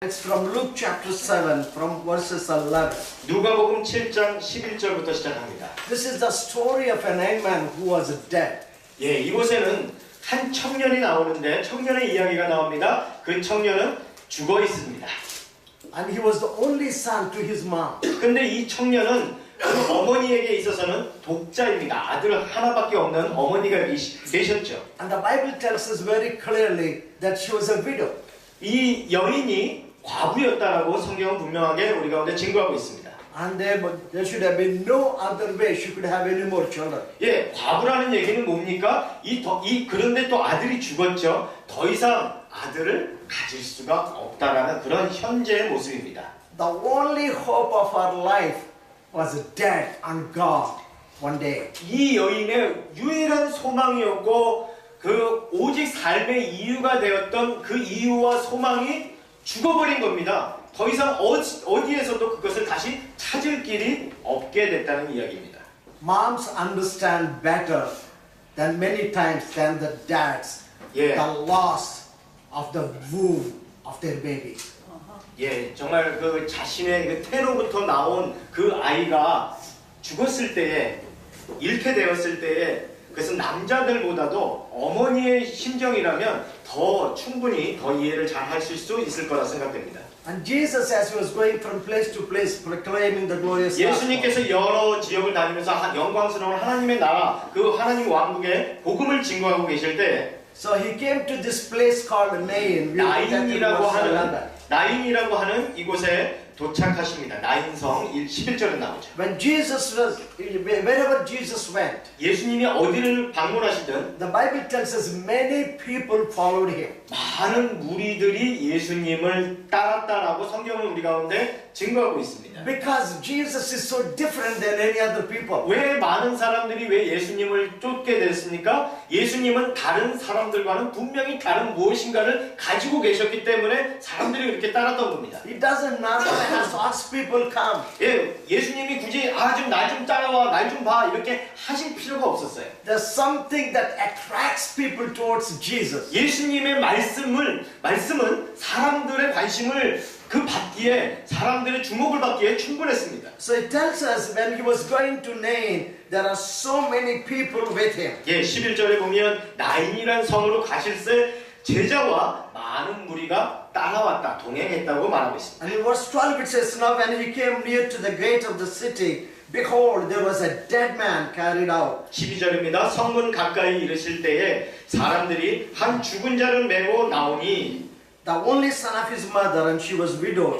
It's from Luke chapter 7, from verses 11. 누가복음 7장 11절부터 시작합니다. This is the story of an young man who was dead. 예, 이곳에는 한 청년이 나오는데 청년의 이야기가 나옵니다. 그 청년은 죽어 있습니다. And he was the only son to his mom. 근데 이 청년은 그 어머니에게 있어서는 독자입니다. 아들 하나밖에 없는 어머니가 계셨죠. And the Bible tells us very clearly that she was a widow. 이 여인이 과부였다라고 성경은 분명하게 우리 가운데 증거하고 있습니다. And there should have been no other way she could have any more children. 예, 과부라는 얘기는 뭡니까? 그런데 또 아들이 죽었죠. 더 이상 아들을 가질 수가 없다라는 그런 현재의 모습입니다. The only hope of her life was dead on God one day. 이 여인의 유일한 소망이었고 그 오직 삶의 이유가 되었던 그 이유와 소망이 죽어버린 겁니다. 더 이상 어디에서도 그것을 다시 찾을 길이 없게 됐다는 이야기입니다. Moms understand better than many times than the dads 예. the loss of the womb of their baby. 예, 정말 그 자신의 그 태로부터 나온 그 아이가 죽었을 때에 잃게 되었을 때에 그것은 남자들보다도 어머니의 심정이라면 더 충분히 더 이해를 잘 하실 수 있을 거라 생각됩니다. And Jesus, as he was going from place to place proclaiming the glorious gospel, 예수님께서 여러 지역을 다니면서 영광스러운 하나님의 나라, 그 하나님 왕국의 복음을 증거하고 계실 때 so he came to this place called Nain. 나인이라고 하는 이곳에 도착하십니다. 나인성 11절에 나오죠. When Jesus was, wherever Jesus went, 예수님이 어디를 방문하시든 the Bible tells us many people followed him. 많은 무리들이 예수님을 따랐다라고 성경은 우리 가운데 증거하고 있습니다. Because Jesus is so different than any other people. 왜 많은 사람들이 왜 예수님을 쫓게 됐습니까? 예수님은 다른 사람들과는 분명히 다른 무엇인가를 가지고 계셨기 때문에 사람들이 그렇게 따랐던 겁니다. He doesn't matter as ask people come. 예, 예수님이 굳이 좀 날 좀 따라와, 날 좀 봐 이렇게 하실 필요가 없었어요. There's something that attracts people towards Jesus. 예수님의 말씀은 사람들의 관심을 받기에 사람들의 주목을 받기에 충분했습니다. So it tells us when he was going to Nain, there are so many people with him. 예, 11절에 보면 나인이란 성으로 가실새 제자와 많은 무리가 따라왔다, 동행했다고 말하고 있습니다. And in verse 12 it says, now when he came near to the gate of the city, behold, there was a dead man carried out. 12절입니다. 성문 가까이 이르실 때에 사람들이 한 죽은 자를 메고 나오니 The only son of his mother, and she was widowed.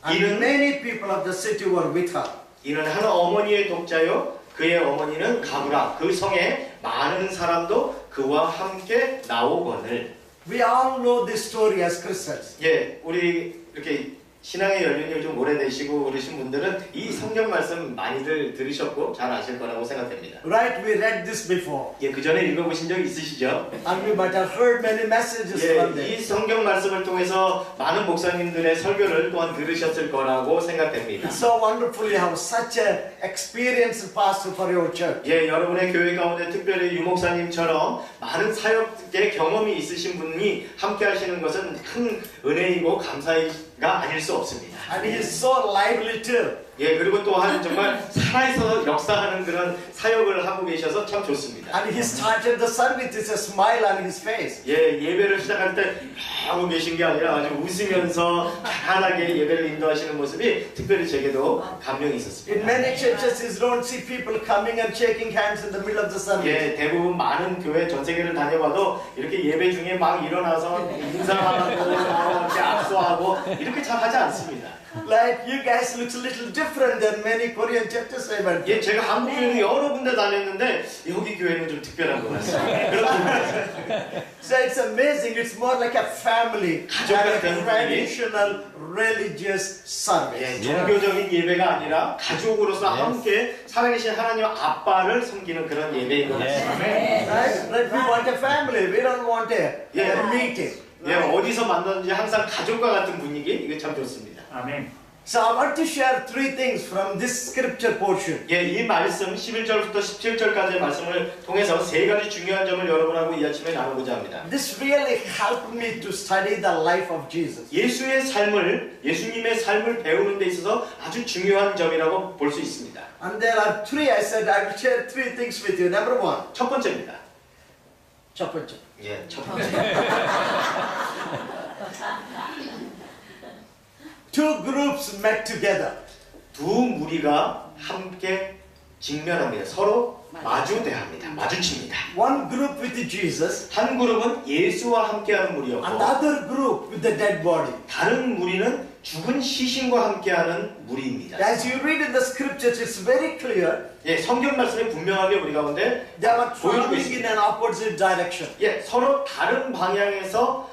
And many people of the city were with her. 이는 한 어머니의 독자요 그의 어머니는 가부라. 그 성에 많은 사람도 그와 함께 나오거늘. We all know this story as Christians. 예, 우리 이렇게 신앙의 연륜이 좀 오래되시고 그러신 분들은 이 성경 말씀 많이들 들으셨고 잘 아실 거라고 생각됩니다. Right, we read this before. 예, 그 전에 읽어보신 적 있으시죠? And we might have heard many messages from 예, them. 이 성경 말씀을 통해서 많은 목사님들의 설교를 또한 들으셨을 거라고 생각됩니다. It's so wonderful you have such an experienced pastor for your church. 예, 여러분의 교회 가운데 특별히 유 목사님처럼 많은 사역의 경험이 있으신 분이 함께 하시는 것은 큰 은혜이고 감사가 아닐 수 없습니다. And he is so lively too. 예, 그리고 또한 정말 살아있어서 역사하는 그런 사역을 하고 계셔서 참 좋습니다. And he started the service with a smile on his face. 예, 예배를 시작할 때 하고 계신 게 아니라 아주 웃으면서 편안하게 예배를 인도하시는 모습이 특별히 제게도 감명이 In 있었습니다. many churches, you don't see people coming and shaking hands in the middle of the service. 예, 대부분 많은 교회 전 세계를 다녀봐도 이렇게 예배 중에 막 일어나서 인사하고 이렇게 악수하고 이렇게 잘 하지 않습니다. Like you guys looks a little different than many Korean churches I went to. 예, 제가 한국 교회도 여러 군데 다녔는데 여기 교회는 좀 특별한 것 같습니다. 그렇습니다. So it's amazing. It's more like a family, 가족 like a 같은 traditional religious service. 예, 종교적인 예배가 아니라 가족으로서 함께 살아계신 하나님 아빠를 섬기는 그런 예배인 것 같습니다. Right? Like we want a family. We don't want a Yeah. meeting. 예, 어디서 만났는지 항상 가족과 같은 분위기, 이거 참 좋습니다. 아멘. So I want to share three things from this scripture portion. 예, 이 말씀 11절부터 17절까지의 말씀을 통해서 세 가지 중요한 점을 여러분하고 이 아침에 나누고자 합니다. This really helped me to study the life of Jesus. 예수님의 삶을 배우는 데 있어서 아주 중요한 점이라고 볼 수 있습니다. And there are three, I said I will share three things with you. Number one, 첫 번째입니다. 첫 번째. 예, 첫 번째. Two groups met together. 두 무리가 함께 직면합니다. 서로 마주대합니다. 마주칩니다. One group with Jesus, 한 그룹은 예수와 함께하는 무리였고 another group with the dead body. 다른 무리는 죽은 시신과 함께하는 무리입니다. As you read in the scriptures, it's very clear. 예, 성경 말씀에 분명하게 우리 가운데 They were 보여주고 traveling in 있습니다. an opposite direction. 예, 서로 다른 방향에서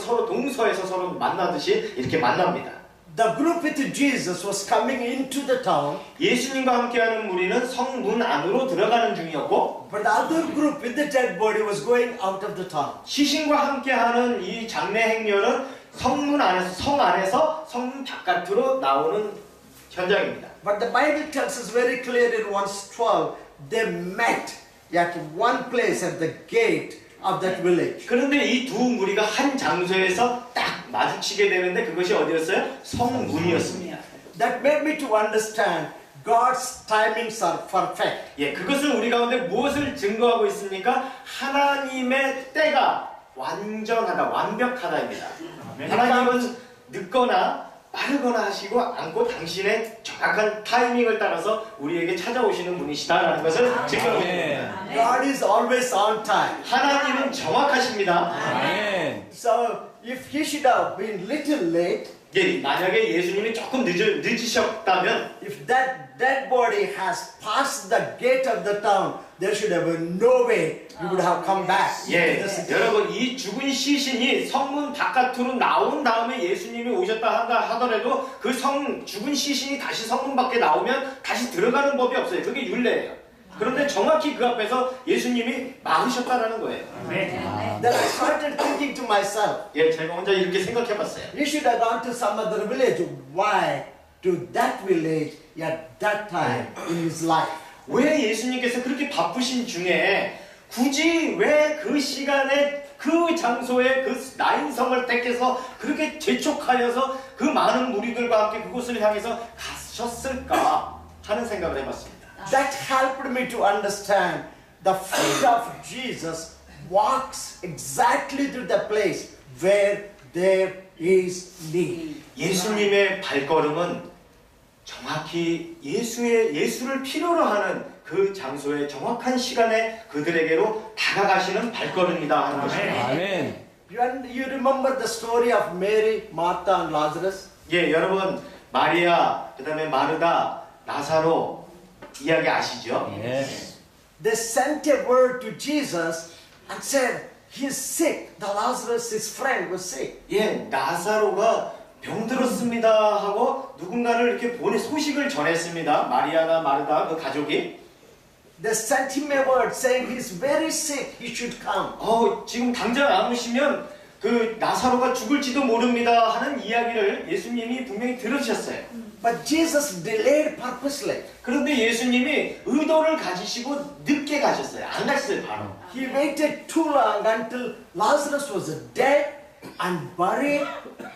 서로 동서에서 서로 만나듯이 이렇게 만납니다. The group with Jesus was coming into the town, 예수님과 함께하는 무리는 성문 안으로 들어가는 중이었고 but the other group with the dead body was going out of the town. 시신과 함께하는 이 장례 행렬은 성문 안에서 성문 바깥으로 나오는 현장입니다. But the Bible tells us very clear in verse 12, they met at one place at the gate of that village. 그런데 이 두 무리가 한 장소에서 딱 마주치게 되는데 그것이 어디였어요? 성문이었습니다. That made me to understand God's timings are perfect. 예, 그것은 우리 가운데 무엇을 증거하고 있습니까? 하나님의 때가 완벽하다입니다. 하나님은 늦거나 빠르거나 하시고 않고 당신의 정확한 타이밍을 따라서 우리에게 찾아오시는 분이시다라는 것을 증거하고 있습니다. God is always on time. 하나님은 정확하십니다. So if he should have been little late, 예, 만약에 예수님이 조금 늦으셨다면 if that dead body has passed the gate of the town, there should have been no way he would have come back. 예, into the city. 여러분 이 죽은 시신이 성문 바깥으로 나온 다음에 예수님이 오셨다 하더라도 그 죽은 시신이 다시 성문 밖에 나오면 다시 들어가는 법이 없어요. 그게 율례예요. 그런데 정확히 그 앞에서 예수님이 막으셨다라는 거예요. Then I started thinking to myself, 예, 제가 혼자 이렇게 생각해봤어요. he should have gone to some other village. Why to that village at that time in his life? 왜 예수님께서 그렇게 바쁘신 중에 굳이 왜 그 시간에 그 장소에 그 나인성을 택해서 그렇게 재촉하여서 그 많은 무리들과 함께 그곳을 향해서 가셨을까 하는 생각을 해봤습니다. That helped me to understand the feet of Jesus walks exactly to the place where there is need. 예수님의 발걸음은 정확히 예수를 필요로 하는 그 장소의 정확한 시간에 그들에게로 다가가시는 발걸음이다 하는 것입니다. 아멘. You remember the story of Mary, Martha, and Lazarus? 예, 여러분 마리아, 그다음에 마르다, 나사로 이야기 아시죠? 예. They sent a word to Jesus and said, he is sick. The Lazarus, his friend, was sick. 예, 나사로가 병들었습니다 하고 누군가를 이렇게 소식을 전했습니다. 마리아나 마르다 그 가족이. They sent him a word saying he's very sick, he should come. 지금 당장 안 오시면 그 나사로가 죽을지도 모릅니다 하는 이야기를 예수님이 분명히 들으셨어요. But Jesus delayed purposely. 그런데 예수님이 의도를 가지시고 늦게 가셨어요. 안 갔어요, 바로. He waited too long until Lazarus was dead and buried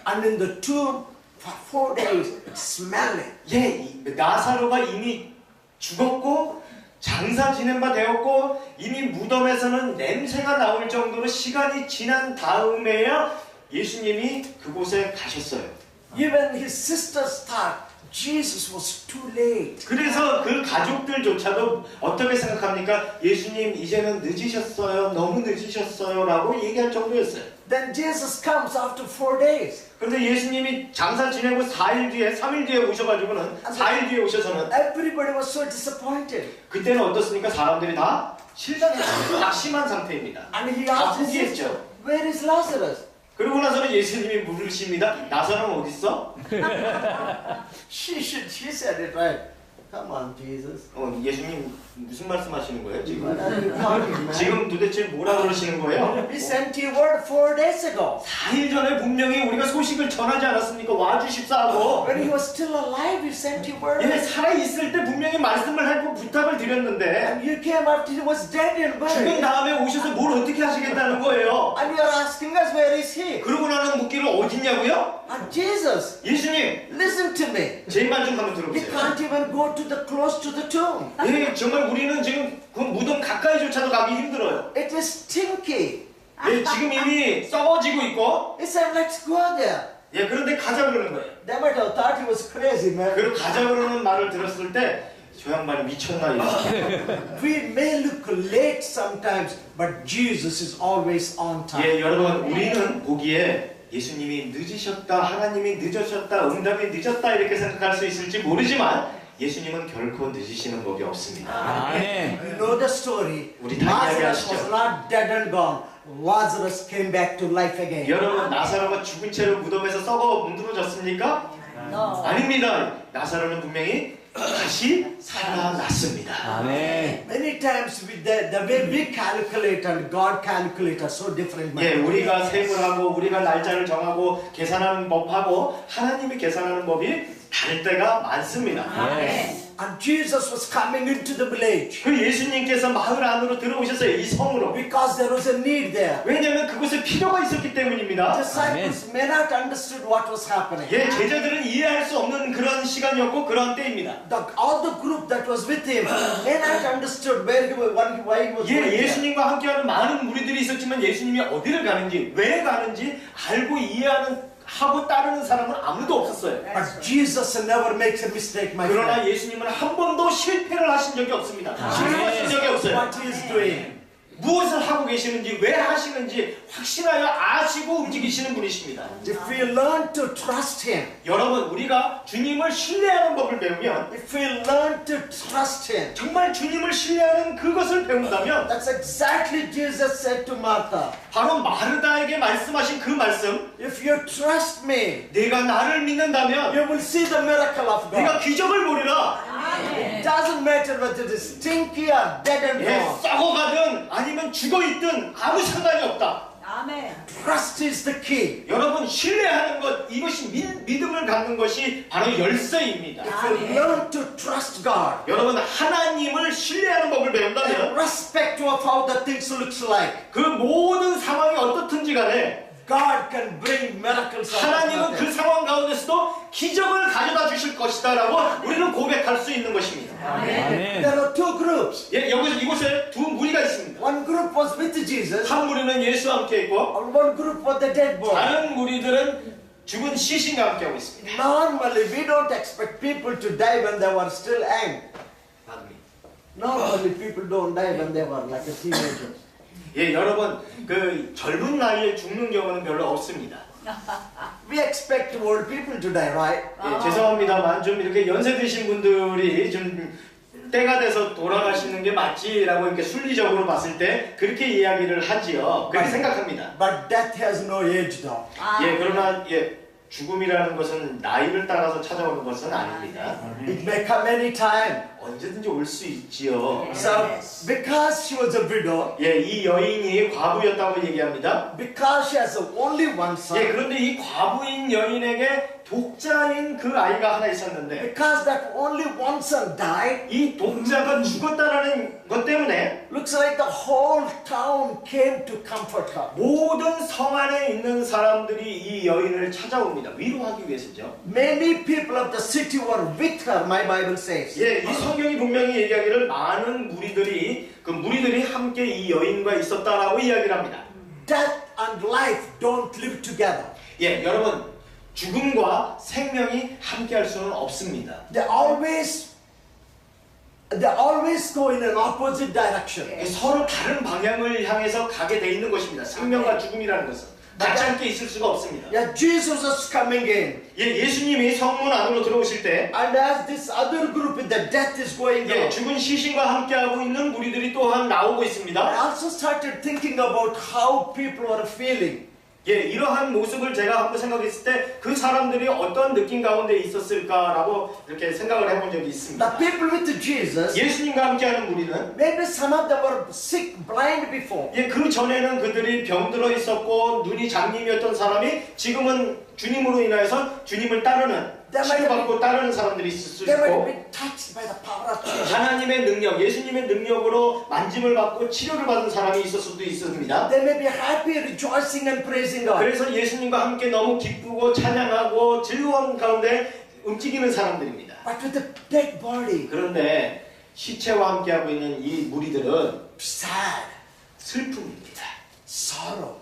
and in the tomb for 4 days smelling. 예, 나사로가 이미 죽었고 장사 지낸 바 되었고 이미 무덤에서는 냄새가 나올 정도로 시간이 지난 다음에야 예수님이 그곳에 가셨어요. Even his sisters thought Jesus was too late. 그래서 그 가족들조차도 어떻게 생각합니까? 예수님 이제는 늦으셨어요. 너무 늦으셨어요. 라고 얘기할 정도였어요. Then Jesus comes after 4 days. 그런데 예수님이 장사 지내고 3일 뒤에 오셔가지고는 4일 뒤에 오셔서는 Everybody was so disappointed. 그때는 어떻습니까? 사람들이 다 실망했어요. 낙심한 상태입니다. And he 다 asked his sister, 포기했죠. where is Lazarus? 그러고 나서는 예수님이 물으십니다. 나사로는 어디 있어? She said it right. Come on, Jesus. 예수님 무슨 말씀하시는 거예요 지금? What are you talking, man? 지금 도대체 뭐라 그러시는 거예요? We sent you word 4 days ago. 4일 전에 분명히 우리가 소식을 전하지 않았습니까? 와주십사 하고. When he was still alive, he sent you word. 예, 살아있을 때 분명히 말씀을 하고 부탁을 드렸는데 And you came after he was dead and 죽은 buried. 다음에 오셔서 뭘 어떻게 하시겠다는 거예요. And you are asking us, where is he? 그러고 나는 묻기를 어딨냐고요? And Jesus, 예수님, listen to me. 제 말 좀 한번 We 들어보세요. can't even go to the close to the tomb. 예, 정말 우리는 지금 그 무덤 가까이조차도 가기 힘들어요. It is stinky. 예, 지금 이미 썩어지고 있고, He said, let's go there. 예, 그런데 가자 그러는 거예요. They might have thought he was crazy, man. 그리고 가자 그러는 말을 들었을 때, 저 양반이 미쳤나 이렇게. We may look late sometimes, but Jesus is always on time. 예, 여러분, 우리는 보기에 예수님이 늦으셨다, 하나님이 늦으셨다, 응답이 늦었다 이렇게 생각할 수 있을지 모르지만 예수님은 결코 늦으시는 법이 없습니다. 아멘. You know the story. 우리 다 Lazarus 이야기하시죠. was not dead and gone. Lazarus came back to life again. 여러분, 나사로가 죽은 채로 무덤에서 썩어 문드러졌습니까? 아닙니다. 나사로는 분명히 다시 살아났습니다. 아멘. Many times with the way we calculate and God calculate are so different. 예, 우리가 세물하고 우리가 날짜를 정하고 계산하는 법하고 하나님이 계산하는 법이 다를 때가 많습니다. And Jesus was coming into the village 그 예수님께서 마을 안으로 들어오셨어요. 이 성으로. because there was a need there. 왜냐하면 그곳에 필요가 있었기 때문입니다. Disciples may not understood what was happening. 예, 제자들은 이해할 수 없는 그런 시간이었고 그런 때입니다. All the group that was with him may not understood where he was, why he was going 예, there. 예수님과 함께하는 많은 무리들이 있었지만 예수님이 어디를 가는지 왜 가는지 알고 이해하는 하고 따르는 사람은 아무도 없었어요. But Jesus never makes a mistake, my 그러나 friend. 예수님은 한 번도 실패를 하신 적이 없습니다. 실패하신 적이 없어요. What he is doing. 무엇을 하고 계시는지 왜 하시는지 확신하여 아시고 움직이시는 분이십니다. If we learn to trust him, 여러분, 우리가 주님을 신뢰하는 법을 배우면 if we learn to trust him, 정말 주님을 신뢰하는 그것을 배운다면 that's exactly Jesus said to Martha. 바로 마르다에게 말씀하신 그 말씀, If you trust me, 내가 나를 믿는다면 you will see the miracle of 네가 God. 기적을 보리라. It doesn't matter whether it is stinky or dead and 예, gone. 썩어가든 아니면 죽어있든 아무 상관이 없다. 아멘. Trust is the key. 여러분, 신뢰하는 것, 이것이 믿음을 갖는 것이 바로 열쇠입니다. If you learn to trust God, 여러분, 하나님을 신뢰하는 법을 배운다면 irrespective of how the things looks like, 그 모든 상황이 어떻든지 간에 God can bring miracles out of 하나님은 그 nothing. 상황 가운데서도 기적을 가져다 주실 것이다 라고 우리는 고백할 수 있는 것입니다. 아멘. There are two groups. 예, 이곳에 두 무리가 있습니다. One group was with Jesus, 한 무리는 예수와 함께 있고 and one group was the dead boy. 다른 무리들은 죽은 시신과 함께 하고 있습니다. Normally, we don't expect people to die when they were still young. Normally, people don't die when they were like a teenager. 예, 여러분, 그 젊은 나이에 죽는 경우는 별로 없습니다. We expect old people to die, right? 예, 죄송합니다만 좀 이렇게 연세 드신 분들이 좀 때가 돼서 돌아가시는 게 맞지라고 이렇게 순리적으로 봤을 때 그렇게 이야기를 하지요. 그렇게 생각합니다. But death has no age, though. 예, 그러나 죽음이라는 것은 나이를 따라서 찾아오는 것은 아닙니다. It may come any time. 언제든지 올 수 있지요. So, because she was a widow, 예, 이 여인이 과부였다고 얘기합니다. because she has only one 예, son, 그런데 이 과부인 여인에게 독자인 그 아이가 하나 있었는데 because that only one son died, 이 독자가 죽었다라는 것 때문에 looks like the whole town came to comfort her. 모든 성 안에 있는 사람들이 이 여인을 찾아옵니다. 위로하기 위해서죠. Many people of the city were with her, my Bible says. 예, 이 성경이 분명히 얘기하기를 많은 무리들이 함께 이 여인과 있었다라고 이야기를 합니다. Death and life don't live together. 예, 여러분, 죽음과 생명이 함께 할 수는 없습니다. They always go in an opposite direction. 서로 다른 방향을 향해서 가게 돼 있는 것입니다. 생명과 죽음이라는 것은 같이 함께 있을 수가 없습니다. Yeah, Jesus was coming in. 예, 예수님이 성문 안으로 들어오실 때 And as this other group in the death is going 예, on, 죽은 시신과 함께하고 있는 무리들이 또한 나오고 I 있습니다. also started thinking about how people were feeling. 예, 이러한 모습을 제가 한번 생각했을 때 그 사람들이 어떤 느낌 가운데 있었을까라고 이렇게 생각을 해본 적이 The 있습니다. people with Jesus, 예수님과 함께하는 무리는 maybe some of them were sick, blind before. 예, 그 전에는 그들이 병들어 있었고 눈이 장님이었던 사람이 지금은 주님으로 인하여서 주님을 따르는 치료받고 따르는 사람들이 있을 수 They might 있고 be touched by the power of Jesus. 하나님의 능력, 예수님의 능력으로 만짐을 받고 치료를 받은 사람이 있을 수도 있습니다. They may be happy, rejoicing and praising God. 그래서 예수님과 함께 너무 기쁘고 찬양하고 즐거운 가운데 움직이는 사람들입니다. But with the dead body, 그런데 시체와 함께하고 있는 이 무리들은 sad, 슬픔입니다. sorrow.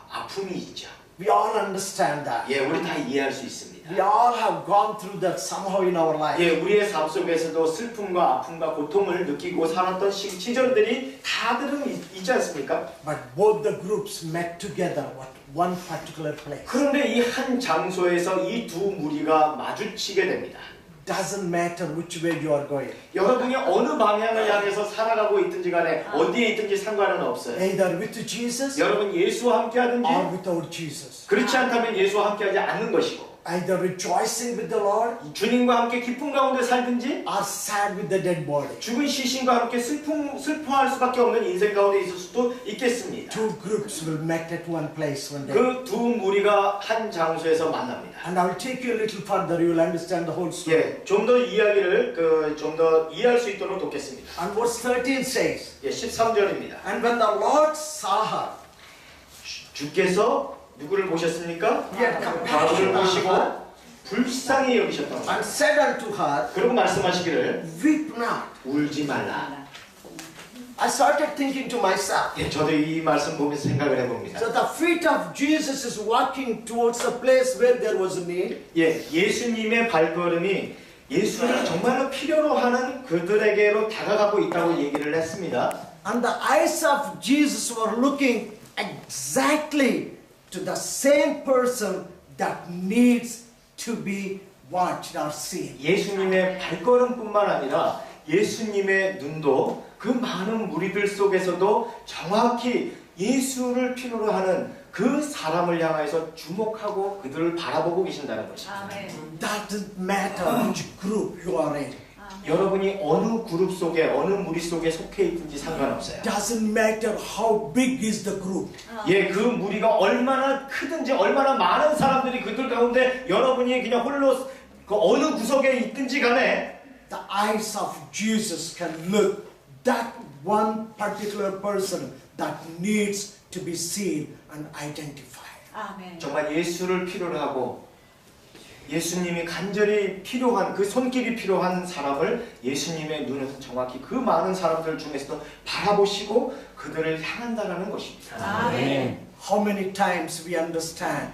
아픔이 있죠. We all understand that. 예, 우리 다 이해할 수 있습니다. We all have gone through that somehow in our life. 예, 우리의 삶 속에서도 슬픔과 아픔과 고통을 느끼고 살았던 시절들이 다들은 있지 않습니까? But both the groups met together at one particular place. 그런데 이 한 장소에서 이 두 무리가 마주치게 됩니다. Doesn't matter which way you are going. 여러분이 어느 방향을 향해서 살아가고 있든지 간에 어디에 있든지 상관은 없어요. Either with Jesus 여러분 예수와 함께 하든지 or without Jesus. 그렇지 않다면 예수와 함께 하지 않는 것이고 Either rejoicing with the Lord 주님과 함께 기쁨 가운데 살든지 or sad with the dead body. 죽은 시신과 함께 슬퍼할 수밖에 없는 인생 가운데 있을 수도 있겠습니다. Two groups will meet at one place one day. 그 두 무리가 한 장소에서 만납니다. And I will take you a little further. You will understand the whole story. 예, 좀 더 이야기를 좀 더 이해할 수 있도록 돕겠습니다. And verse 13 says, 예, 13절입니다. And when the Lord saw her, 주께서 누구를 보셨습니까? he had 바울을 compassion on 보시고 her 불쌍히 여기셨던 거예요. and said unto her, 그리고 말씀하시기를 Weep not. 울지 말라. I started thinking to myself. 예, 저도 이 말씀 보면서 생각을 해봅니다. So the feet of Jesus is walking towards a place where there was a need. 예, 예수님의 발걸음이 예수를 정말로 필요로 하는 그들에게로 다가가고 있다고 얘기를 했습니다. And the eyes of Jesus were looking exactly to the same person that needs to be watched or seen. 예수님의 발걸음뿐만 아니라 예수님의 눈도 그 많은 무리들 속에서도 정확히 예수를 필요로 하는 그 사람을 향해서 주목하고 그들을 바라보고 계신다는 것입니다. Doesn't matter which group you are in. 여러분이 어느 그룹 속에 어느 무리 속에 속해 있든지 상관없어요. Doesn't matter how big is the group. 예, 그 무리가 얼마나 크든지 얼마나 많은 사람들이 그들 가운데 여러분이 그냥 홀로 그 어느 구석에 있든지 간에 The eyes of Jesus can look that one particular person that needs to be seen and identified. 정말 예수를 필요로 하고 예수님이 간절히 필요한 그 손길이 필요한 사람을 예수님의 눈에서 정확히 그 많은 사람들 중에서도 바라보시고 그들을 향한다라는 것입니다. How many times we understand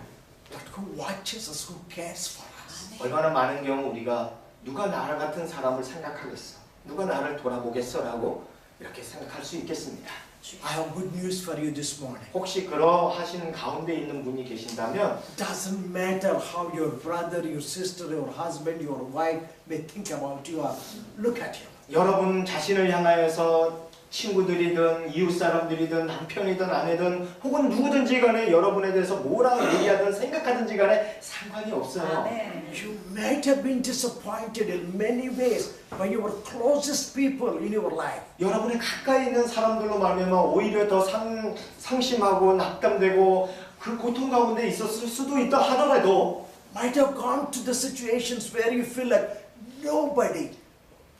that who watches us, who cares for us. 얼마나 많은 경우 우리가 누가 나를 같은 사람을 생각하겠어, 누가 나를 돌아보겠어라고 이렇게 생각할 수 있겠습니다. I have good news for you this morning. 혹시 그러하시는 가운데 있는 분이 계신다면 Doesn't matter how your brother, your sister, your husband, your wife may think about you or look at you. 여러분 자신을 향하여서 친구들이든 이웃 사람들이든 남편이든 아내든 혹은 누구든지 간에 여러분에 대해서 뭐라 얘기하든 생각하든지 간에 상관이 없어요. You might have been disappointed in many ways by your closest people in your life. 여러분의 가까이 있는 사람들로 말미암아 오히려 더 상심하고 낙담되고 그 고통 가운데 있었을 수도 있다 하더라도 Might have gone to the situations where you feel like nobody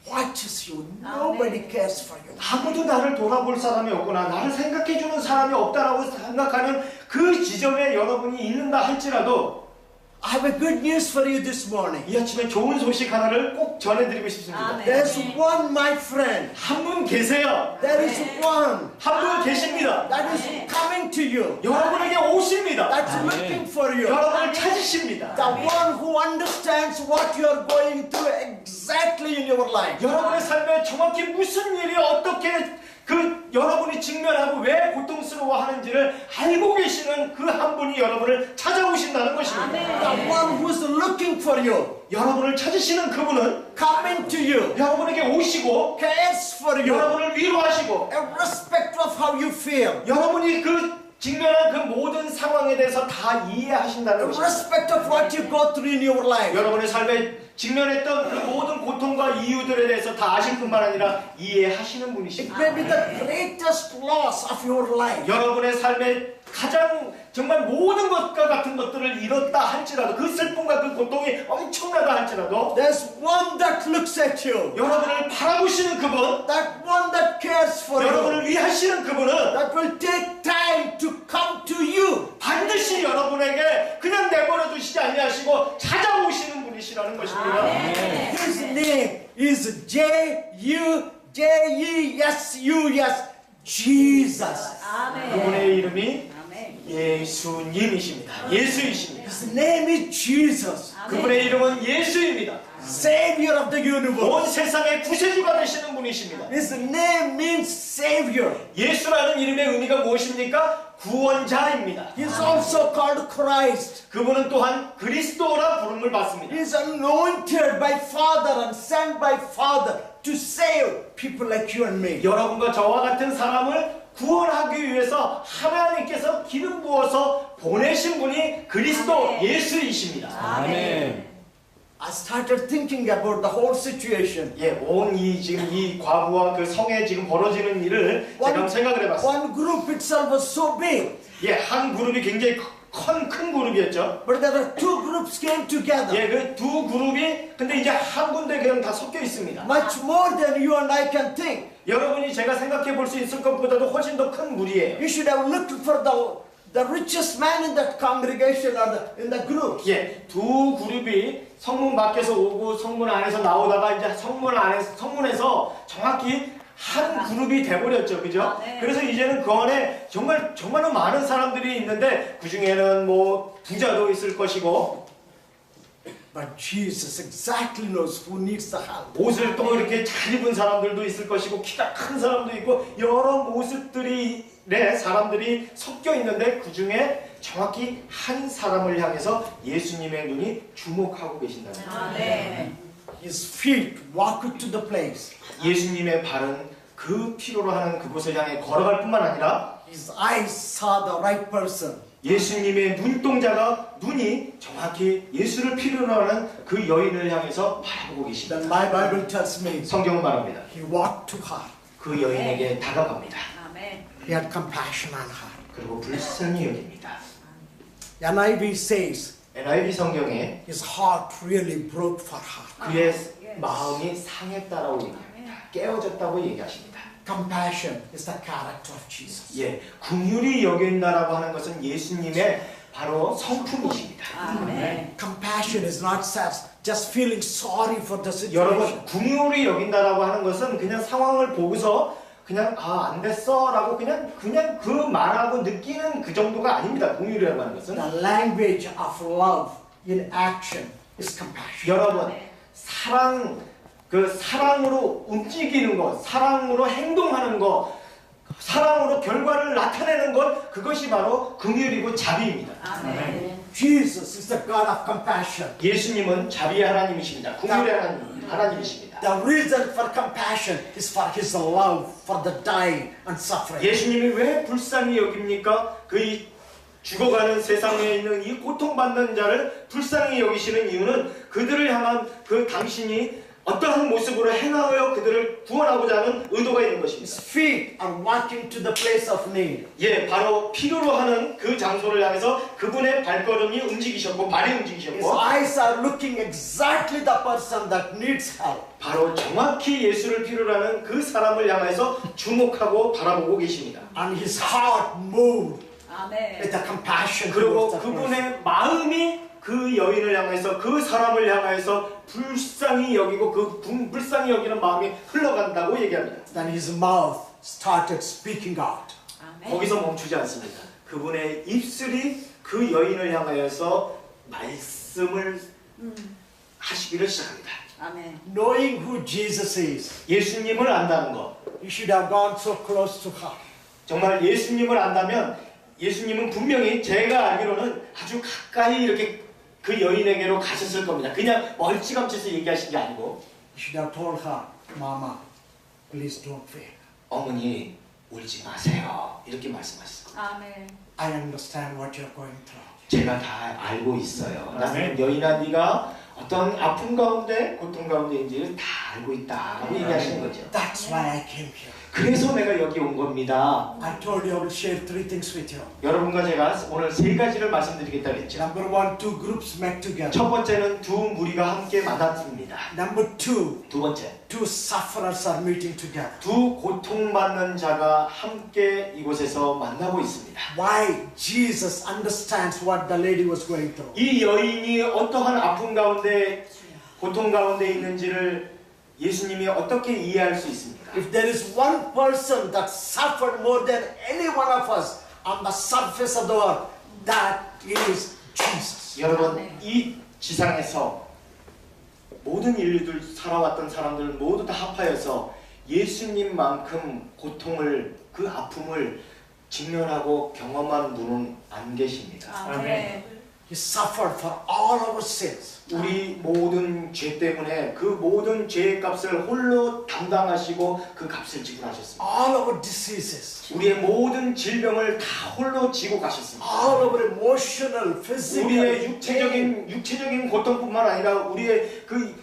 watches you, nobody cares for you. 아무도 나를 돌아볼 사람이 없구나, 나를 생각해주는 사람이 없다라고 생각하는 그 지점에 여러분이 있는다 할지라도 I have a good news for you this morning. 이 아침에 좋은 소식 하나를 꼭 전해드리고 싶습니다. There's one, my friend. 한 분 계세요. There is one 한 분 계십니다. that is coming to you. 여러분에게 오십니다. That's looking for you. 여러분을 찾으십니다. The one who understands what you are going through exactly in your life. 여러분의 삶에 정확히 무슨 일이 어떻게 그 여러분이 직면하고 왜 고통스러워하는지를 알고 계시는 그 한 분이 여러분을 찾아오신다는 것입니다. The one who is looking for you. 여러분을 찾으시는 그분은 Coming to you. 여러분에게 오시고 Cares for you. 여러분을 위로하시고 Irrespective of how you feel. 여러분이 그 직면한 그 모든 상황에 대해서 다 이해하신다는 것입니다. Irrespective of what you go through in your life. 여러분의 삶에 직면했던 그 모든 고통과 이유들에 대해서 다 아실 뿐만 아니라 이해하시는 It 분이십니다. may be the greatest loss of your life. 여러분의 삶에 가장 정말 모든 것과 같은 것들을 잃었다 할지라도 그 슬픔과 그 고통이 엄청나다 할지라도 there's one that looks at you, 여러분을 바라보시는 그분, that one that cares for you, 여러분을 위하시는 그분은 that will take time to come to you. 반드시 여러분에게 그냥 내버려 두시지 아니하시고 찾아오시는 분이시라는 것입니다. His name is J-U-J-E-S-U-S, Jesus. 그분의 이름이 예수님이십니다. 예수이십니다. His name is Jesus, 그분의 이름은 예수입니다. Savior of the universe. 온 세상의 구세주가 되시는 분이십니다. His name means Savior. 예수라는 이름의 의미가 무엇입니까? 구원자입니다. He is also called Christ. 그분은 또한 그리스도라 부름을 받습니다. He is anointed by Father and sent by Father to save people like you and me. 여러분과 저와 같은 사람을 구원하기 위해서 하나님께서 기름 부어서 보내신 분이 그리스도 예수이십니다. 아멘. I started thinking about the whole situation. 예, 온 지금 이 과부와 그 성에 지금 벌어지는 일을 제가 한번 생각을 해봤어요. One group itself was so big, 예, 한 그룹이 굉장히 큰 그룹이었죠. but there are two groups came together. 예, 그 두 그룹이 근데 이제 한 군데 그냥 다 섞여 있습니다. Much more than you and I can think. 여러분이 제가 생각해 볼 수 있을 것보다도 훨씬 더 큰 무리예요. You should have looked for the richest man in that congregation or in the group. 예, 두 그룹이 성문 밖에서 오고 성문 안에서 나오다가 이제 성문에서 정확히 한 그룹이 돼버렸죠, 그죠? 그래서 이제는 그 안에 정말로 많은 사람들이 있는데 그 중에는 뭐 부자도 있을 것이고. But Jesus exactly knows who needs the help. 옷을 또 이렇게 잘 입은 사람들도 있을 것이고 키가 큰 사람도 있고 여러 모습들이 사람들이 섞여 있는데 그 중에 정확히 한 사람을 향해서 예수님의 눈이 주목하고 계신다는 거예요. His feet walked to the place. 예수님의 발은 그 필요로 하는 그곳을 향해 걸어갈 뿐만 아니라 His eyes saw the right person. 예수님의 눈동자가 눈이 정확히 예수를 필요로 하는 그 여인을 향해서 바라보고 계십니다. Then my Bible tells me 성경은 말합니다. he walked to her. 그 여인에게 다가갑니다. He had compassion on her. 그리고 불쌍히 여깁니다. NIV says NIV 성경에 his heart really broke for her. 그의 마음이 상했다라고 얘기합니다. 깨어졌다고 얘기하십니다. Compassion is the character of Jesus. 예, 긍휼히 여긴다라고 하는 것은 예수님의 바로 성품이십니다. Compassion is not just feeling sorry for the situation. 여러분, 긍휼히 여긴다라고 하는 것은 그냥 상황을 보고서 그냥 안 됐어라고 그냥 그 말하고 느끼는 그 정도가 아닙니다. 긍휼이라고 하는 것은 The language of love in action is compassion. 여러분, 사랑으로 움직이는 것, 사랑으로 행동하는 것, 사랑으로 결과를 나타내는 것, 그것이 바로 긍휼이고 자비입니다. Jesus is the God of compassion. 예수님은 자비의 하나님이십니다. 긍휼의 하나님이십니다. The reason for compassion is for His love for the dying and suffering. 예수님이 왜 불쌍히 여깁니까? 그 죽어가는 세상에 있는 이 고통받는 자를 불쌍히 여기시는 이유는 그들을 향한 그 당신이 어떠한 모습으로 행하여 그들을 구원하고자 하는 의도가 있는 것입니다. His feet are walking to the place of need. 예, 바로 필요로 하는 그 장소를 향해서 그분의 발걸음이 움직이셨고 발이 His 움직이셨고 eyes are looking exactly the person that needs help. 바로 정확히 예수를 필요로 하는 그 사람을 향해서 주목하고 바라보고 계십니다. And his heart moved with the compassion. 그리고 towards that person. 그분의 마음이 그 여인을 향해서 그 사람을 향해서 불쌍히 여기고 그 불쌍히 여기는 마음이 흘러간다고 얘기합니다. Then his mouth started speaking out. 거기서 멈추지 않습니다. 그분의 입술이 그 여인을 향하여서 말씀을 하시기를 시작합니다. Knowing who Jesus is, 예수님을 안다는 것. you should have gone so close to her. 정말 예수님을 안다면 예수님은 분명히 제가 알기로는 아주 가까이 이렇게 그 여인에게로 가셨을 겁니다. 그냥 멀찌감치해서 얘기하신 게 아니고 You should have told her, Mama, please don't fear. 어머니 울지 마세요. 이렇게 말씀하셨어요. I understand what you're going through. 제가 다 알고 있어요. 나는 여인아 네가 어떤 아픔 가운데 고통 가운데인지를 다 알고 있다라고 얘기하시는 거죠. That's why I came here. 그래서 내가 여기 온 겁니다. I told you I will share three things with you. 여러분과 제가 오늘 세 가지를 말씀드리겠다 그랬죠. Number one, two groups met together. 첫 번째는 두 무리가 함께 만났습니다. Number two, 두 번째, two sufferers are meeting together. 두 고통받는 자가 함께 이곳에서 만나고 있습니다. Why? Jesus understands what the lady was going through. 이 여인이 어떠한 아픔 가운데, 고통 가운데 있는지를 예수님이 어떻게 이해할 수 있습니까? If there is one person that suffered more than any one of us on the surface of the earth, that is Jesus. 여러분, 이 지상에서 모든 인류들 살아왔던 사람들 모두 다 합하여서 예수님만큼 고통을, 그 아픔을 직면하고 경험한 분은 안 계십니다. 아멘. He suffered for all our sins. 우리 모든 죄 때문에 그 모든 죄의 값을 홀로 담당하시고 그 값을 지불하셨습니다. All our diseases. 우리의 모든 질병을 다 홀로 지고 가셨습니다. All our emotional, physical. 우리의 육체적인 고통뿐만 아니라 우리의 그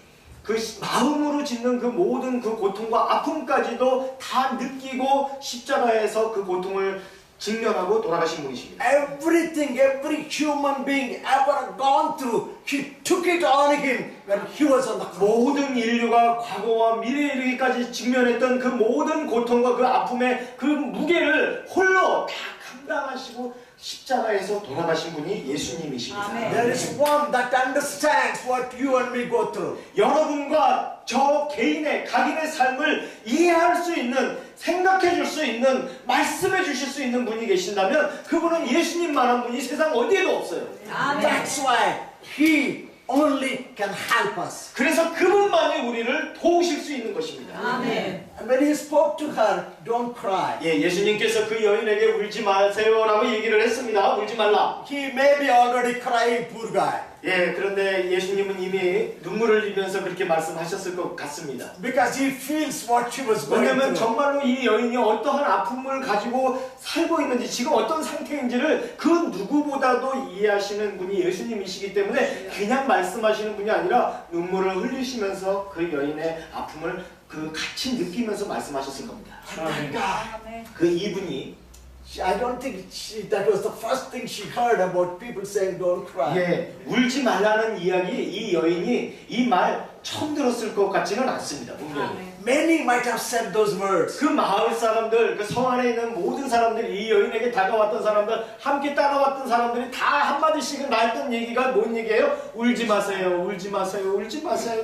마음으로 짓는 그 모든 그 고통과 아픔까지도 다 느끼고 십자가에서 그 고통을 직면하고 돌아가신 분이십니다. Everything, every human being ever gone through, He took it on Him when He was on the cross. 모든 인류가 과거와 미래에 이르기까지 직면했던 그 모든 고통과 그 아픔의 그 무게를 홀로 다 감당하시고 십자가에서 돌아가신 분이 예수님이십니다. 아멘. There is one that understands what you and me go through. 여러분과 저 개인의 각인의 삶을 이해할 수 있는, 생각해 줄 수 있는, 말씀해 주실 수 있는 분이 계신다면 그분은 예수님만한 분이 세상 어디에도 없어요. 아멘. That's why He only can help us. 그래서 그분만이 우리를 도우실 수 있는 것입니다. 아멘. And when He spoke to her, don't cry. 예, 예수님께서 그 여인에게 울지 마세요라고 얘기를 했습니다. 울지 말라. He may be already crying, poor guy. 예, 그런데 예수님은 이미 눈물을 흘리면서 그렇게 말씀하셨을 것 같습니다. Because he feels what she was going 왜냐하면 through. 정말로 이 여인이 어떠한 아픔을 가지고 살고 있는지, 지금 어떤 상태인지를 그 누구보다도 이해하시는 분이 예수님이시기 때문에 그냥 말씀하시는 분이 아니라 눈물을 흘리시면서 그 여인의 아픔을 그 같이 느끼면서 말씀하셨을 겁니다. Thank God. 아멘. 그 이분이 I don't think that was the first thing she heard about people saying don't cry. 예, 울지 말라는 이야기, 이 여인이 이 말 처음 들었을 것 같지는 않습니다. 분명히. 아멘. Many might have said those words. 그 마을 사람들, 그 성 안에 있는 모든 사람들, 이 여인에게 다가왔던 사람들, 함께 따라왔던 사람들이 다 한마디씩은 나했던 얘기가 뭔 얘기예요? 울지 마세요, 울지 마세요, 울지 마세요.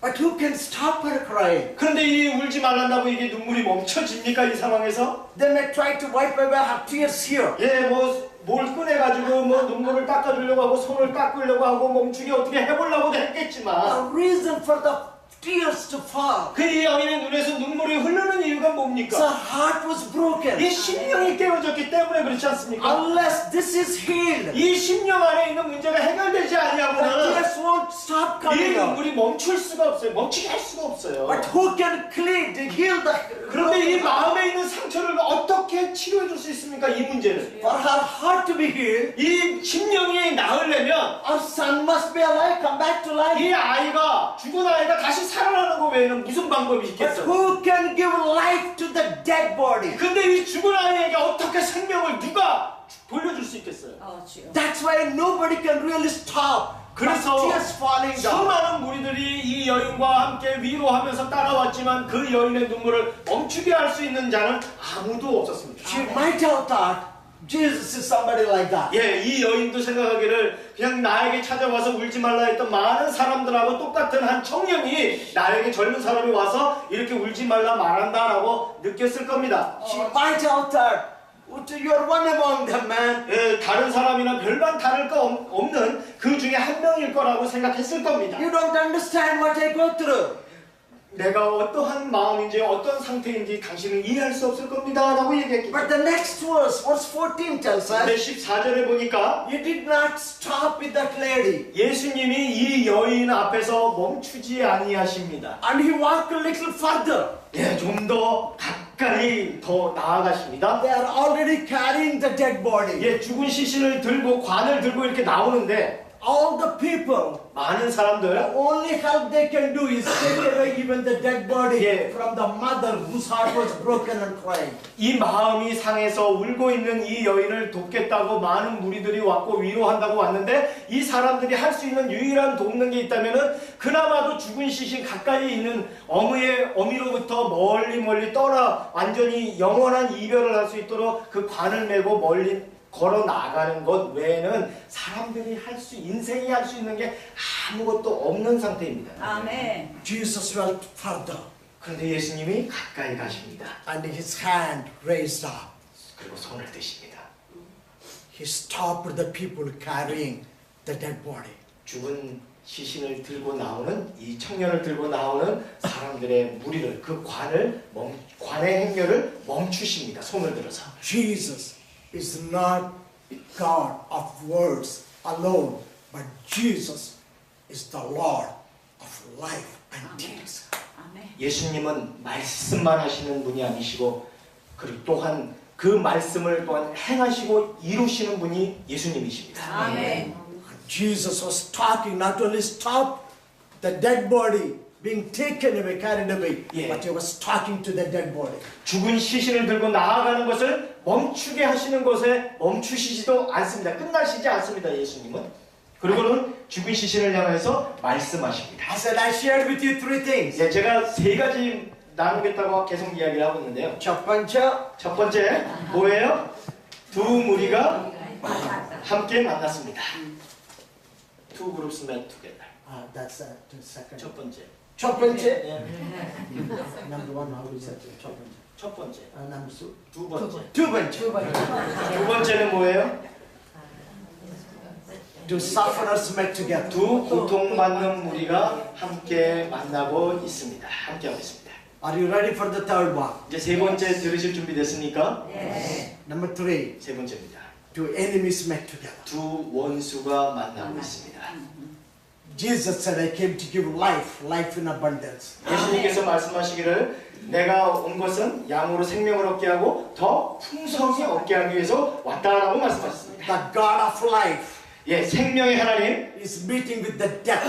But who can stop her crying? 그런데 이 울지 말란다고 이게 눈물이 멈춰집니까? 이 상황에서? They may try to wipe away her tears here. 예, 뭘 꺼내가지고 눈물을 닦아주려고 하고 손을 닦으려고 하고 멈추게 어떻게 해보려고도 했겠지만 The reason for the tears to fall. 그 이 여인의 눈에서 눈물이 흐르는 이유가 So 뭡니까? her heart was broken. 이 심령이 깨어졌기 때문에 그렇지 않습니까? Unless this is healed, 이 심령 안에 있는 문제가 해결되지 the 아니하고는 tears won't stop 이 coming out. 눈물이 멈출 수가 없어요. 멈추게 할 수가 없어요. But who can clean, to heal the... 그런데 이 마음에 있는 상처를 어떻게 치료해 줄 수 있습니까? 이 문제를. For her heart to be healed, 이 심령이 나으려면 our son must be alive, come back to life. 이 아이가, 죽은 아이가 다시 살아나는 거 외에는 무슨 방법이 But 있겠어? who can give life to the dead body? 근데 이 죽은 아이에게 어떻게 생명을 누가 돌려줄 수 있겠어요? 주여. That's why nobody can really stop the 그래서 tears falling down. 수많은 무리들이 이 여인과 함께 위로하면서 따라왔지만 그 여인의 눈물을 멈추게 할 수 있는 자는 아무도 없었습니다. She might have thought Jesus is somebody like that. 예, 이 여인도 생각하기를 그냥 나에게 찾아와서 울지 말라 했던 많은 사람들하고 똑같은 한 청년이 나에게 젊은 사람이 와서 이렇게 울지 말라 말한다라고 느꼈을 겁니다. She might have thought, you're one among them, man. 예, 다른 사람이나 별반 다를 거 없는 그 중에 한 명일 거라고 생각했을 겁니다. You don't understand what I go through. 내가 어떠한 마음인지 어떤 상태인지 당신은 이해할 수 없을 겁니다 라고 얘기했기 But 때문에 the next verse, verse 14 tells 근데 us, 14절에 보니까 He did not stop with that lady. 예수님이 이 여인 앞에서 멈추지 아니하십니다. And He walked a little further. 예, 좀 더 가까이 더 나아가십니다. They are already carrying the dead body. 예, 죽은 시신을 들고 관을 들고 이렇게 나오는데 all the people, 많은 사람들 the only help they can do is take away even the dead body Yeah. from the mother whose heart was broken and crying. 이 마음이 상해서 울고 있는 이 여인을 돕겠다고 많은 무리들이 왔고 위로한다고 왔는데 이 사람들이 할 수 있는 유일한 돕는 게 있다면은 그나마도 죽은 시신 가까이 있는 어미로부터 멀리 떠나 완전히 영원한 이별을 할 수 있도록 그 관을 메고 멀리 걸어 나가는 것 외에는 사람들이 인생이 할 수 있는 게 아무것도 없는 상태입니다. 아멘. Jesus went further 그런데 예수님이 가까이 가십니다. and his hand raised up. 그리고 손을 드십니다. He stopped the people carrying the dead body. 죽은 시신을 들고 나오는 이 청년을 들고 나오는 사람들의 무리를 그 관의 행렬을 멈추십니다. 손을 들어서. Jesus is not God of words alone, but Jesus is the Lord of life and deeds. 아멘. 예수님은 말씀만 하시는 분이 아니시고 그리고 또한 그 말씀을 또한 행하시고 이루시는 분이 예수님이십니다. 아멘. Jesus was talking, not only stop the dead body being taken away, carried away, Yeah. but he was talking to the dead body. 죽은 시신을 들고 나아가는 것을 멈추게 하시는 것에 멈추시지도 않습니다. 끝나시지 않습니다. 예수님은. 그리고는 죽은 시신을 향해서 말씀하십니다. I said, I shared with you three things. 예, 제가 세 가지 나누겠다고 계속 이야기를 하고 있는데요. 첫 번째, 첫 번째 뭐예요? 두 무리가 함께 만났습니다. Two groups met together. that's the second. 첫 번째. 첫 번째, 예. number one, how is that? 첫 번째. 첫 번째. Number two. 두 번째. 두 번째. 두 번째는 뭐예요? Two sufferers met together. 두 고통받는 무리가 함께 만나고 있습니다. 함께하고 있습니다. Are you ready for the third one? 이제 세 번째 들으실 준비 됐습니까? Number three, 세 번째입니다. two enemies met together. 두 원수가 만나고 있습니다. Jesus said, I came to give life, life in abundance. 예수님께서 말씀하시기를 내가 온 것은 양으로 생명을 얻게 하고 더 풍성히 얻게 하기 위해서 왔다라고 말씀하셨습니다. The God of life 예, 생명의 하나님, is meeting with the death.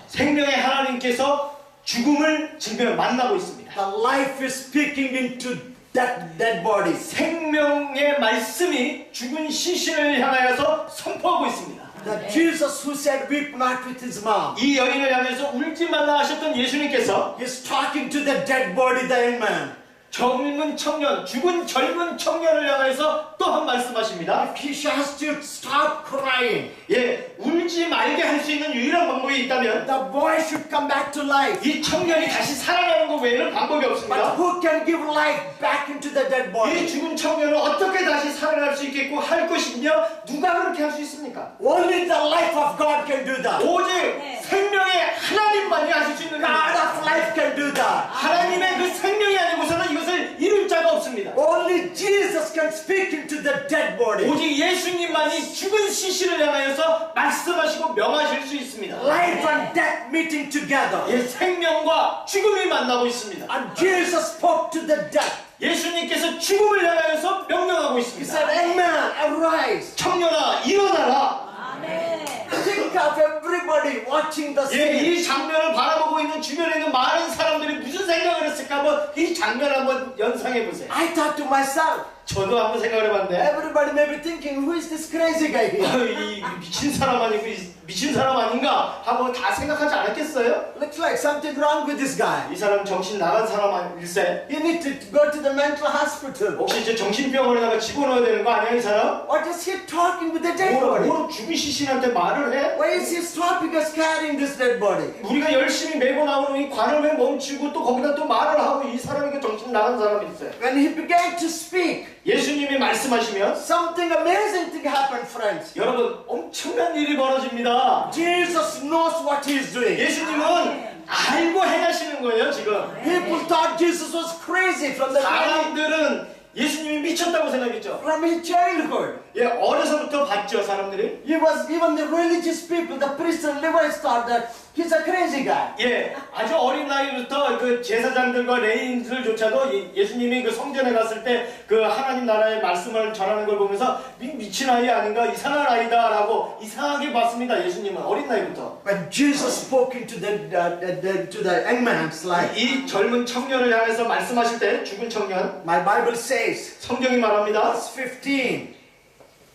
생명의 하나님께서 죽음을 지금 만나고 있습니다. The life is speaking into that dead body. 생명의 말씀이 죽은 시신을 향하여서 선포하고 있습니다. That Jesus who said, weep not with his mouth. 이 여인을 향해서 울지 말라 하셨던 예수님께서 He's talking to the dead body, the young man. 젊은 청년, 죽은 젊은 청년을 향해서 또한 말씀하십니다. He has to stop crying. 예, 울지 말게 할 수 있는 유일한 방법이 있다면 The boy should come back to life. 이 청년이 다시 살아나는 것 외에는 방법이 But 없습니다. who can give life back into the dead 이 body? 죽은 청년을 어떻게 다시 살아날 수 있겠고 할 것이며 누가 그렇게 할 수 있습니까? Only the life of God can do that. 오직 생명의 하나님만이 하실 수 있는 God 겁니다. of life can do that. 하나님의 그 생명이 아니고서는 이것을 이룰 자가 없습니다. Only Jesus can speak into the dead body. 오직 예수님만이 죽은 시신을 향하여서 말씀하시고 명하실 수 있습니다. Life and death meeting together. 예, 생명과 죽음이 만나고 있습니다. And Jesus spoke to the death. 예수님께서 죽음을 향하여서 명령하고 He said, 있습니다. Amen, arise. 청년아 일어나라. 아멘. Think of everybody watching the 예, scene. 이 장면을 바라보고 있는 주변에 있는 많은 사람들이 무슨 생각을 했을까 한번 이 장면을 한번 연상해 보세요. I thought to myself, 저도 한번 생각을 해봤는데 everybody may be thinking, who is this crazy guy here? 이 미친 사람 아니고 이 미친 사람 아닌가 하고 다 생각하지 않았겠어요? Looks like something wrong with this guy. 이 사람 정신 나간 사람 아닐세? You need to go to the mental hospital. 혹시 이제 정신병원에다가 집어넣어야 되는 거 아니야 이 사람? What is he talking with the dead body? 뭐로 죽은 시신한테 말을 해? Why is he stopping us carrying this dead body? 우리가 열심히 메고 나오는 이 관을 왜 멈추고 또 거기다 또 말을 하고 이 사람이 정신 나간 사람이 있어요. When he began to speak, 예수님이 말씀하시면 something amazing thing happened, friends. 여러분 엄청난 일이 벌어집니다. Jesus knows what he is doing. 예수님은 알고 행하시는 거예요 지금. People thought Jesus was crazy from the beginning, 사람들은 예수님이 미쳤다고 생각했죠. from his childhood. 예, 어려서부터 봤죠 사람들이. He was even the religious people, the priests and Levites thought that He's a crazy guy. 예, 아주 어린 나이부터 그 제사장들과 레인들조차도 예수님이 그 성전에 갔을 때 그 하나님 나라의 말씀을 전하는 걸 보면서 미친 아이 아닌가, 이상한 아이다라고 이상하게 봤습니다. 예수님은 어린 나이부터. When Jesus spoke into to the young man's life, 이 젊은 청년을 향해서 말씀하실 때 죽은 청년, my Bible says, 성경이 말합니다. verse 15,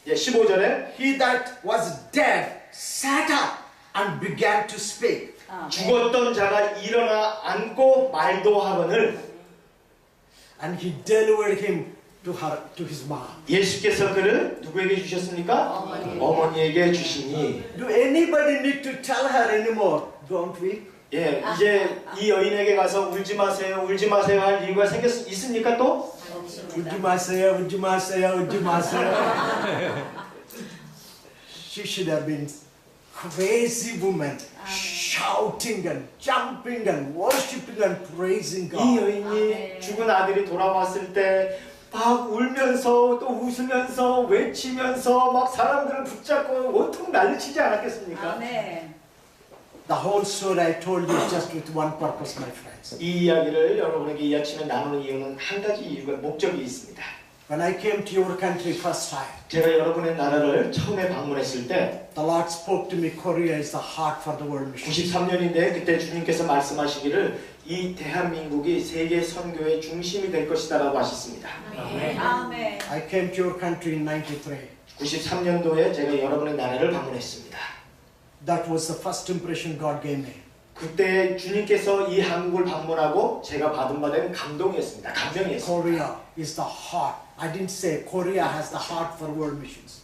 예, 15절에 he that was dead sat up and began to speak. 죽었던 자가 일어나 앉고 말도 하거늘 And he delivered him to his mom. 예수께서 그를 누구에게 주셨습니까? 어머니에게 주시니. Do anybody need to tell her anymore? Don't weep. 예, 이제 이 여인에게 가서 울지 마세요, 울지 마세요 할 이유가 있습니까 또? 울지 마세요, 울지 마세요, 울지 마세요. She should have been crazy woman, shouting and jumping and worshiping and praising 이 God. 여인이 죽은 아들이 돌아왔을 때 막 울면서 또 웃으면서 외치면서 막 사람들을 붙잡고 온통 난리치지 않았겠습니까? 아멘. The whole story I told you just with one purpose, my friends. 이 이야기를 여러분에게 이 아침에 나누는 이유는 한 가지 이유가 목적이 있습니다. When I came to your country first time, 제가 여러분의 나라를 처음에 방문했을 때 the Lord spoke to me, Korea is the heart for the world mission. 93년인데 그때 주님께서 말씀하시기를 이 대한민국이 세계 선교의 중심이 될 것이다라고 하셨습니다. 아멘. I came to your country in 93. 93년도에 제가 여러분의 나라를 방문했습니다. That was the first impression God gave me. 그때 주님께서 이 한국을 방문하고 제가 받은 바는 감동이었습니다. 감명이었습니다. Korea is the heart. I didn't say Korea has the heart for world missions.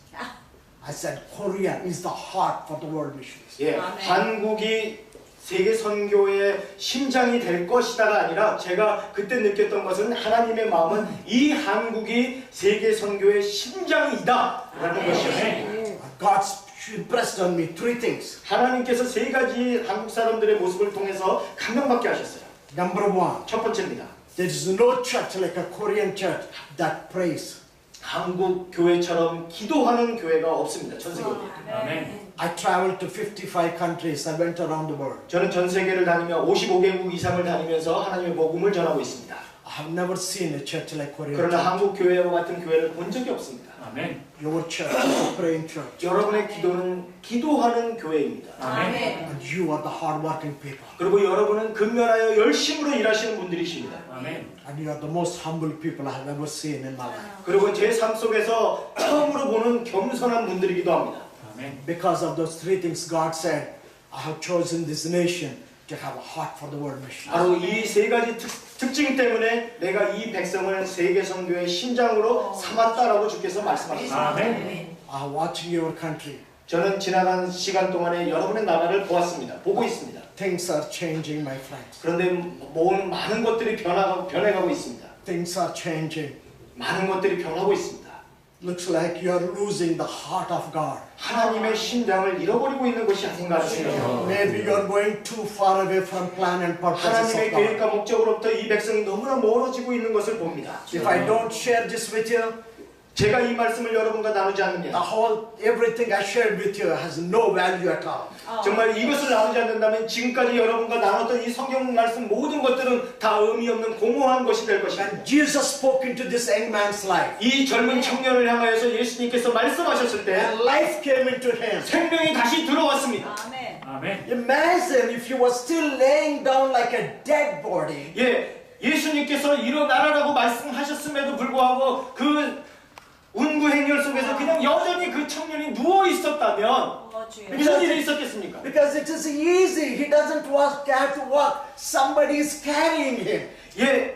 I said Korea is the heart for the world missions. 예, 아멘. 한국이 세계 선교의 심장이 될 것이다가 아니라 제가 그때 느꼈던 것은 하나님의 마음은 이 한국이 세계 선교의 심장이다라는 것이었습니다. God impressed on me three things. 하나님께서 세 가지 한국 사람들의 모습을 통해서 감명받게 하셨어요. Number one, 첫 번째입니다. there is no church like a Korean church that prays. 한국 교회처럼 기도하는 교회가 없습니다. 전 세계에. 아멘. I traveled to 55 countries. I went around the world. 저는 전 세계를 다니며 55개국 이상을 다니면서 하나님의 복음을 전하고 있습니다. I have never seen a church like Korean 그러나 church. 한국 교회와 같은 교회를 본 적이 없습니다. 아멘. Your church is a praying church. 여러분의 기도는 기도하는 교회입니다. 아멘. And you are the hardworking people. 그리고 여러분은 근면하여 열심으로 일하시는 분들이십니다. 아멘. And you are the most humble people I have ever seen in my life. 그리고 제 삶 속에서 처음으로 보는 겸손한 분들이기도 합니다. 아멘. Because of those three things, God said, I have chosen this nation to have a heart for the world mission. 바로 이 세 가지 특징 때문에 내가 이 백성을 세계 선교의 심장으로 삼았다라고 주께서 말씀하셨습니다. 아멘. I am watching your country. 저는 지나간 시간 동안에 여러분의 나라를 보았습니다. 보고 있습니다. Things are changing, my friends. 그런데 많은 것들이 변해가고 있습니다. Things are changing. 많은 것들이 변하고 있습니다. Looks like you are losing the heart of God. 하나님의 심장을 잃어버리고 있는 것이 아닌가 싶습니다. Maybe you are going too far away from plan and purposes 하나님의 of God. 계획과 목적으로부터 이 백성이 너무나 멀어지고 있는 것을 봅니다. If I don't share this with you, 제가 이 말씀을 여러분과 나누지 the 않으면 whole everything I shared with you has no value at all. 정말 이것을 나누지 않는다면 지금까지 여러분과 나눴던 이 성경 말씀 모든 것들은 다 의미 없는 공허한 것이 될 것입니다. When Jesus spoke into this young man's life, 이 젊은 청년을 향하여서 예수님께서 말씀하셨을 때 and life came into him. 생명이 다시 들어왔습니다. 아멘. 아멘. Imagine if you were still laying down like a dead body. 예, 예수님께서 일어나라라고 말씀하셨음에도 불구하고 그 운구 행렬 속에서 그냥 여전히 그 청년이 누워 있었다면 주여. 무슨 일이 있었겠습니까? Because it is easy. He doesn't have to walk. Somebody is carrying him. 예,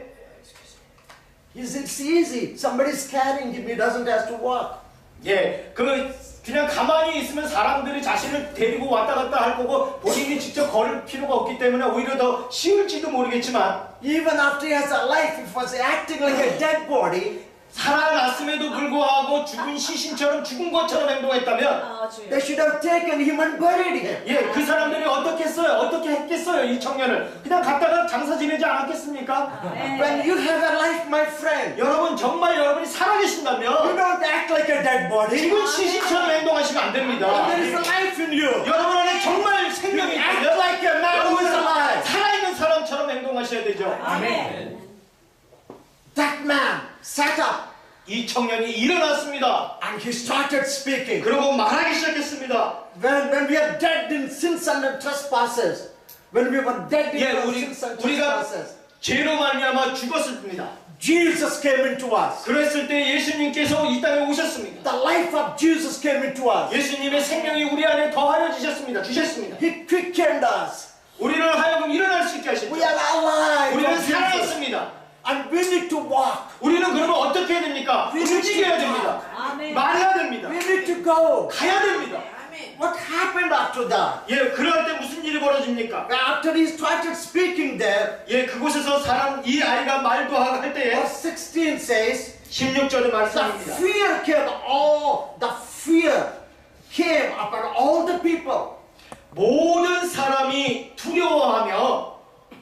It's easy. Somebody is carrying him. He doesn't have to walk. 예, 그냥 가만히 있으면 사람들이 자신을 데리고 왔다 갔다 할 거고 본인이 직접 걸을 필요가 없기 때문에 오히려 더 쉬울지도 모르겠지만 Even after he has a life, if he was acting like a dead body, 살아났음에도 불구하고 죽은 시신처럼 죽은 것처럼 행동했다면 주여. they should have taken him and buried him. 예, 그 사람들이 어떻게 했어요? 어떻게 했겠어요? 이 청년을 그냥 갔다가 장사 지내지 않았겠습니까? When you have a life, my friend, 여러분 정말 여러분이 you 살아계신다면 don't act like a dead body. 지금 시신처럼 행동하시면 안 됩니다. There is a life in you. 여러분 안에 정말 생명이 Act 있다면 like a 기도하셔야 되죠. 아멘. That man sat up 이 청년이 일어났습니다. and he started speaking. 그리고 말하기 시작했습니다. When we are dead in sins and trespasses, when we were dead in 예, our 우리- sins and 우리가- trespasses, 죄로 말미암아 죽었습니다. Jesus came into us. 그랬을 때 예수님께서 이 땅에 오셨습니다. The life of Jesus came into us. 예수님의 생명이 우리 안에 더하여 주셨습니다. He quickened us. 우리를 하여금 일어날 수 있게 하셨죠. We are alive. 우리는 of Jesus. 살아났습니다. And we need to walk. 우리는 그러면 어떻게 해야 됩니까? 움직여야 됩니다. 아멘. 말해야 됩니다. We need to go. 가야 됩니다. What happened after that? 예, 그럴 때 무슨 일이 벌어집니까? After he started speaking there, 예, 그곳에서 이 아이가 말도 하고 할 때에 verse 16 says, 16절의 the 말씀입니다. fear came upon all the people. 모든 사람이 두려워하며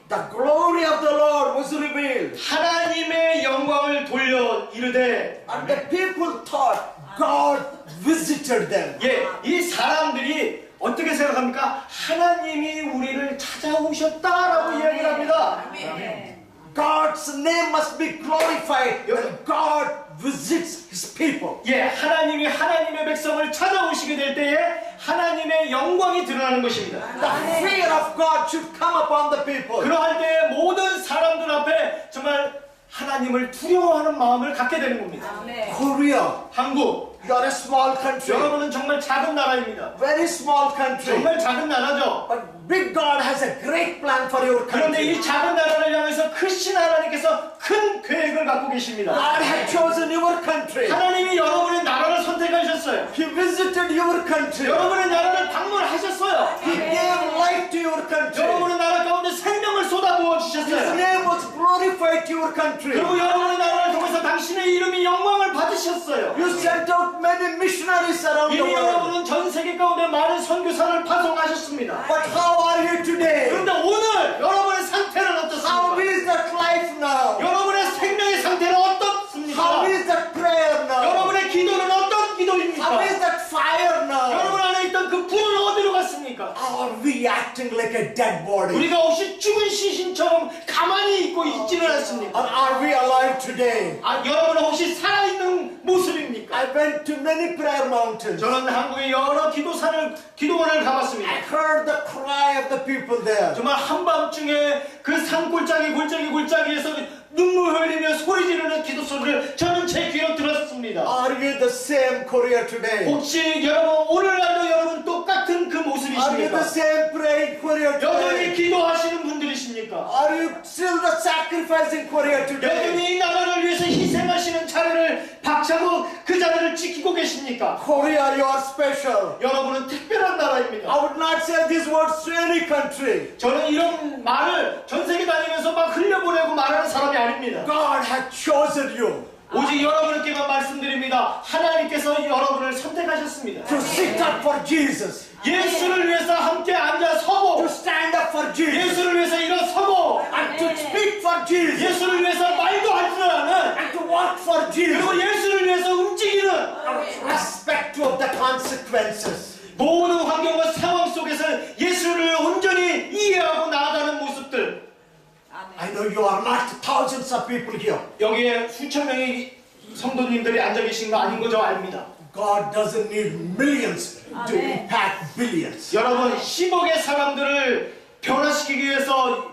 The glory of the Lord was revealed. 하나님의 영광을 돌려 이르되, And the people thought God visited them. 예, 이 사람들이 어떻게 생각합니까? 하나님이 우리를 찾아오셨다라고 이야기를 합니다. 아멘. God's name must be glorified when God visits his people. 예, 하나님이 하나님의 백성을 찾아오시게 될 때에 하나님의 영광이 드러나는 것입니다. The fear of God should come upon the people. 그러할 때 모든 사람들 앞에 정말 하나님을 두려워하는 마음을 갖게 되는 겁니다. 아멘. Korea, 한국, you are a small country. 여러분은 정말 작은 나라입니다. Very small country. 정말 작은 나라죠. But big God has a great plan for your 그런데 country. 이 작은 나라를 향해서 크신 하나님께서 큰 계획을 갖고 계십니다. God had chosen your country. 하나님이 여러분의 나라를 선택하셨어요. He visited your country. 여러분의 나라를 방문하셨어요. He gave life to your country. 여러분의 나라 가운데 생명을 쏟아부어 His 주셨어요. name was glorified to your country. 그리고 여러분의 나라를 통해서 당신의 이름이 영광을 받으셨어요. You sent out many missionaries around the 이미 world. 여러분은 전 세계 가운데 많은 선교사를 파송하셨습니다. But how are you today? 그런데 오늘 여러분의 상태는 How 어떻습니까? is that life now? 여러분의 생명의 상태는 How 어떻습니까? is that prayer now? 여러분의 기도는 어떤 How 기도입니까? is that fire now? 여러분 안에 있던 그 불은 어디로 갔습니까? Are we acting like a dead body? 우리가 혹시 죽은 시신처럼 가만히 있고 있지는 Or 않습니까? are we alive today? 여러분은 혹시 살아있는 모습입니까? I went to many prayer mountains. 저는 한국의 여러 기도원을 I 가봤습니다. heard the cry of the people there. 정말 한밤중에 그 골짜기에서 눈물 흘리며 소리 지르는 기도 소리를 저는 제 귀로 들었습니다. Are you the same Korea today? 혹시 여러분 오늘날도 여러분 똑같은 그 Are you 모습이십니까? the same praying Korea 여전히 today? 기도하시는 분들이십니까? Are you still the sacrificing Korea today? 여전히 이 나라를 위해서 희생하시는 자리를 박차고 그 자리를 지키고 계십니까? Korea, you are special. 여러분은 특별한 나라입니다. I would not say these words to any country. 저는 이런 말을 전 세계 다니면서 막 흘려보내고 말하는 사람이 아닙니다. God had chosen you 오직 여러분께만 말씀드립니다. 하나님께서 여러분을 선택하셨습니다. to sit up for Jesus, 예수를 위해서 함께 앉아 to 서고, stand up for Jesus, 예수를 위해서 일어서고, and to speak for Jesus, 예수를 위해서 말도 할 줄 아는, and to walk for Jesus. 그리고 예수를 위해서 움직이는 Respect of the consequences. 모든 환경과 상황 속에서 예수를 온전히 이해하고 나아가는 모습들. I know you are not thousands of people here. 여기에 수천 명의 성도님들이 앉아 계신 거 아닌 거 저 압니다. God doesn't need millions to Amen. impact billions. 여러분 10억의 사람들을 변화시키기 위해서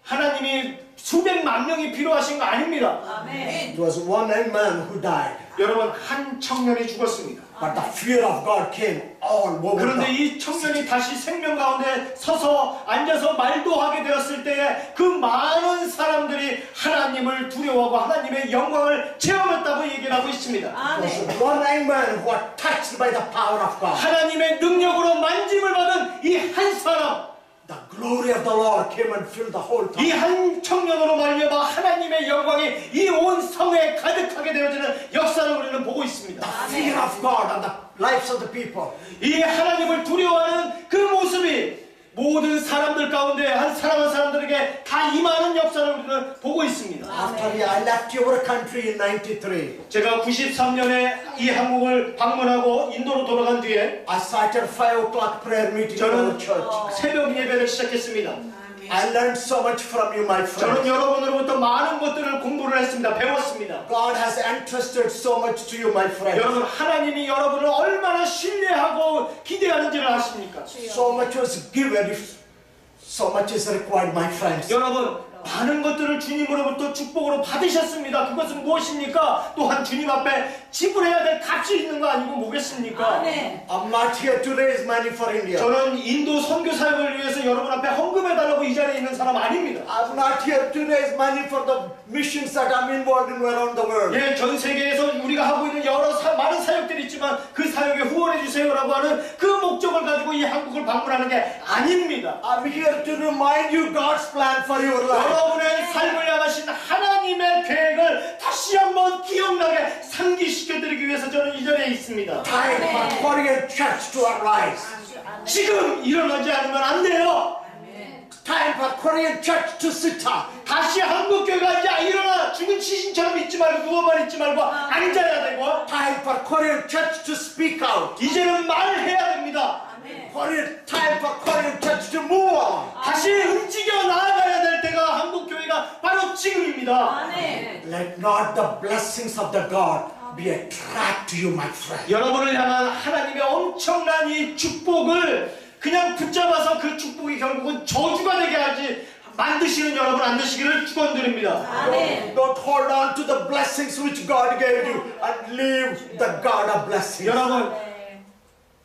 하나님이 수백만 명이 필요하신 거 아닙니다. 아멘. It was one young man who died, 여러분 한 청년이 죽었습니다. but the fear of God came all over 그런데 them. 이 청년이 다시 생명 가운데 서서 앉아서 말도 하게 되었을 때에 그 많은 사람들이 하나님을 두려워하고 하나님의 영광을 체험했다고 얘기를 하고 있습니다. It was 아멘. one young man who was touched by the power of God. 하나님의 능력으로 만짐을 받은 이 한 사람, The glory of the Lord came and filled the whole 이 town. 한 청년으로 말미암아 하나님의 영광이 이 온 성에 가득하게 되어지는 역사를 우리는 보고 있습니다. The fear of God on the lives of the people. 이 하나님을 두려워하는 그 모습이 모든 사람들 가운데 한 사람들에게 다 임하는 역사를 우리는 보고 있습니다. After I left your country in 93, 제가 93년에 이 한국을 방문하고 인도로 돌아간 뒤에 I started 5 o'clock prayer meeting in our 저는 church. 새벽 예배를 시작했습니다. I learned so much from you, my 저는 friend. 여러분으로부터 많은 것들을 공부를 했습니다. 배웠습니다. God has entrusted so much to you, my friend. 여러분, 하나님이 여러분을 얼마나 신뢰하고 기대하는지를 아십니까? So much was given, if so much is required, my friends. 여러분, 많은 것들을 주님으로부터 축복으로 받으셨습니다. 그것은 무엇입니까? 또한 주님 앞에 지불해야 될 값이 있는 거 아니고 뭐겠습니까? I'm not here to raise money for India. 저는 인도 선교 사역을 위해서 여러분 앞에 헌금해달라고 이 자리에 있는 사람 아닙니다. I'm not here to raise money for the missions that I'm involved in around the world. 예, 전 세계에서 우리가 하고 있는 여러 많은 사역들이 있지만 그 사역에 후원해 주세요라고 하는 그 목적을 가지고 이 한국을 방문하는 게 아닙니다. I'm here to remind you God's plan for your life. 여러분의 삶을 향하신 하나님의 계획을 다시 한번 기억나게 상기시켜드리기 위해서 저는 이 자리에 있습니다. Time for Korean church to arise. 지금 일어나지 않으면 안 돼요. Time for Korean church to sit up. 다시 한국교회가 이제 일어나 죽은 시신처럼 있지 말고 누워만 있지 말고 앉아야 되고 Time for Korean church to speak out. 이제는 말해야 됩니다. Time for Korean church to move on. 다시 움직여 나아가야 될 때가 한국교회가 바로 지금입니다. Let not the blessings of the God be a trap to you, my friend. 여러분을 향한 하나님의 엄청난 이 축복을 그냥 붙잡아서 그 축복이 결국은 저주가 되게 하지 만드시는 여러분 안 되시기를 축원드립니다. Don't hold on to the blessings which God gave you and leave the God of blessings. 여러분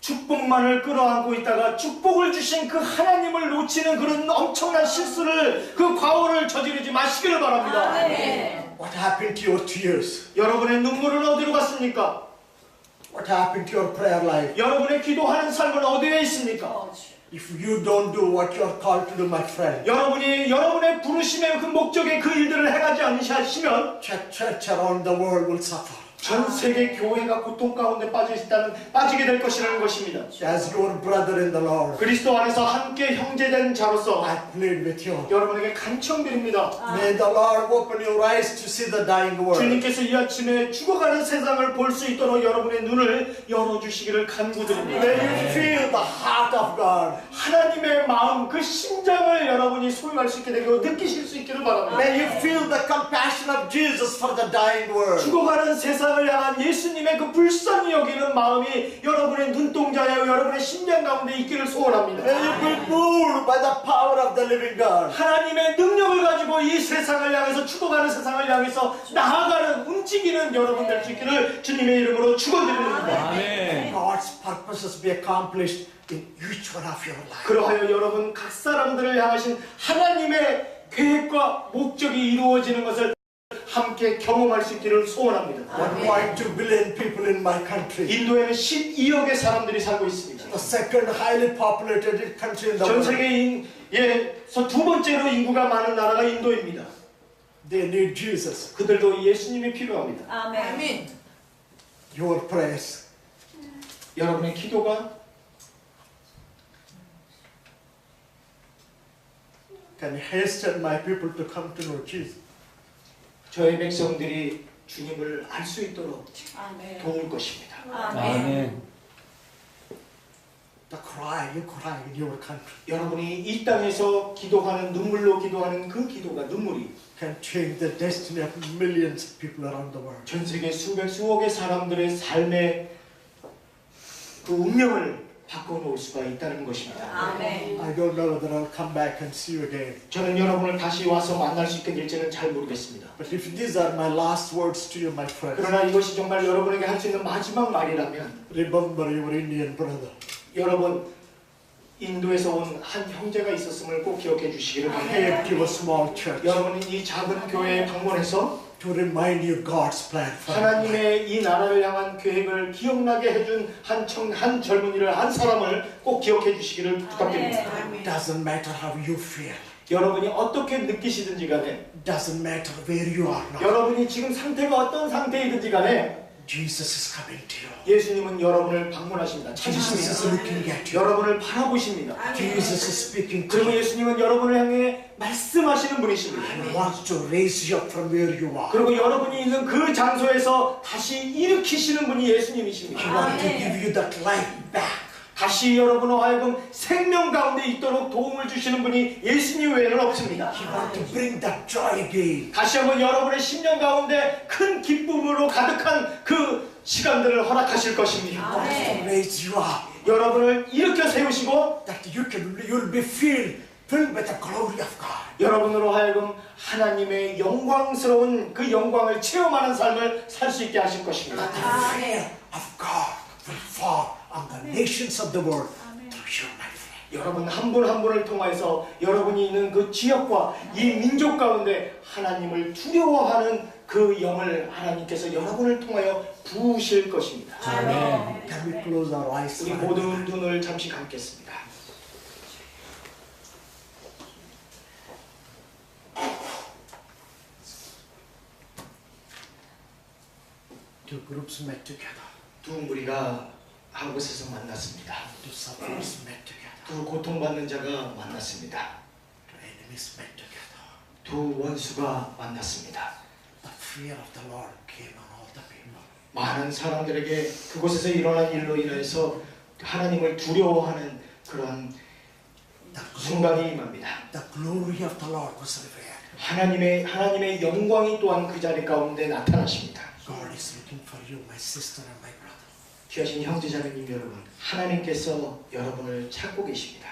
축복만을 끌어안고 있다가 축복을 주신 그 하나님을 놓치는 그런 엄청난 실수를 그 과오를 저지르지 마시기를 바랍니다. What happened to your tears? 여러분의 눈물은 어디로 갔습니까? What happened to your prayer life? 여러분의 기도하는 삶은 어디에 있습니까? If you don't do what you are called to do, my friend, 여러분이 여러분의 부르심의 그 목적의 그 일들을 행하지 않으시면 church around the world will suffer. 전 세계 교회가 고통 가운데 빠지게 될 것이라는 것입니다. As your brother in the Lord, 그리스도 안에서 함께 형제된 자로서 I plead with you. 여러분에게 간청드립니다. May the Lord open your eyes to see the dying world. 주님께서 이 아침에 죽어가는 세상을 볼 수 있도록 여러분의 눈을 열어주시기를 간구드립니다. May you feel the heart of God. 하나님의 마음, 그 심장을 여러분이 소유할 수 있게 되고 느끼실 수 있기를 바랍니다. May you feel the compassion of Jesus for the dying world. 죽어가는 세상을 향한 예수님의 그 불쌍히 여기는 마음이 여러분의 눈동자에 여러분의 심장 가운데 있기를 소원합니다. May you be moved by the power of the living God. 하나님의 능력을 가지고 이 세상을 향해서 죽어가는 세상을 향해서 나아가는 움직이는 여러분 될 수 있기를 주님의 이름으로 축원드립니다. 아멘. God's purposes be accomplished in each one of your lives. 그러하여 여러분 각 사람들을 향하신 하나님의 계획과 목적이 이루어지는 것을 함께 경험할 수 있기를 소원합니다. 1.2 billion people in my country. 인도에는 12억의 사람들이 살고 있습니다. The second highly populated country in the 전 world. 세계에서 두 번째로 인구가 많은 나라가 인도입니다. They need Jesus. 그들도 예수님이 필요합니다. Your prayers. 여러분의 기도가 Can hasten my people to come to know Jesus. 저의 백성들이 주님을 알 수 있도록 도울 것입니다. 아멘. The cry you cry in your country 여러분이 이 땅에서 기도하는 눈물로 기도하는 그 기도가 눈물이 can change the destiny of millions of people around the world. 전 세계 수억의 사람들의 삶의 그 운명을 바꿔놓을 수가 있다는 것입니다. I don't know whether I'll come back and see you again. 저는 여러분을 다시 와서 만날 수 있게 될지는 잘 모르겠습니다. But if these are my last words to you, my friends, 그러나 이것이 정말 여러분에게 할 수 있는 마지막 말이라면 remember your Indian brother. 여러분 인도에서 온 한 형제가 있었음을 꼭 기억해 주시기를 He 바랍니다. came to a small church 여러분은 이 작은 교회에 방문해서 to remind you God's plan for you. 하나님의 이 나라를 향한 계획을 기억나게 해준 한 젊은이를 한 사람을 꼭 기억해 주시기를 부탁드립니다. Doesn't matter how you feel. 여러분이 어떻게 느끼시든지 간에 Doesn't matter where you are now. 여러분이 지금 상태가 어떤 상태이든지 간에 Jesus is coming to you. 예수님은 여러분을 방문하십니다. Jesus is 찾으십니다. looking at you. 여러분을 바라보십니다. Jesus is speaking to 그리고 you. 예수님은 여러분을 향해 말씀하시는 분이십니다. He wants to raise you up from where you are. 그리고 여러분이 있는 그 장소에서 다시 일으키시는 분이 He 예수님이십니다. wants to give you that life back. 다시 여러분을 하여금 생명 가운데 있도록 도움을 주시는 분이 예수님 외에는 없습니다. He wants to bring that joy again. 다시 한번 여러분의 심령 가운데 큰 기쁨으로 가득한 그 시간들을 허락하실 것입니다. To raise you up. 여러분을 일으켜 세우시고 That you'll be filled with the glory of God. 여러분으로 하여금 하나님의 영광스러운 그 영광을 체험하는 삶을 살 수 있게 하실 것입니다. The fear of God will fall on the nations of the world through you, my friend. 여러분 한 분 한 분을 통해서 여러분이 있는 그 지역과 이 민족 가운데 하나님을 두려워하는 그 영을 하나님께서 여러분을 통하여 부으실 것입니다. 아멘. Can we close our eyes? 우리 모두 눈을 잠시 감겠습니다. Two groups met together. 두 무리가 한 곳에서 만났습니다. Two sufferers met together. 두 고통받는 자가 만났습니다. Two enemies met together. 두 원수가 만났습니다. The fear of the Lord came on all the people. 많은 사람들에게 그곳에서 일어난 일로 인해서 하나님을 두려워하는 그런 순간이 임합니다. The glory of the Lord was revealed. 하나님의 영광이 또한 그 자리 가운데 나타나십니다. God is looking for you, my sister and my brother. 귀하신 형제자매님 여러분, 하나님께서 여러분을 찾고 계십니다.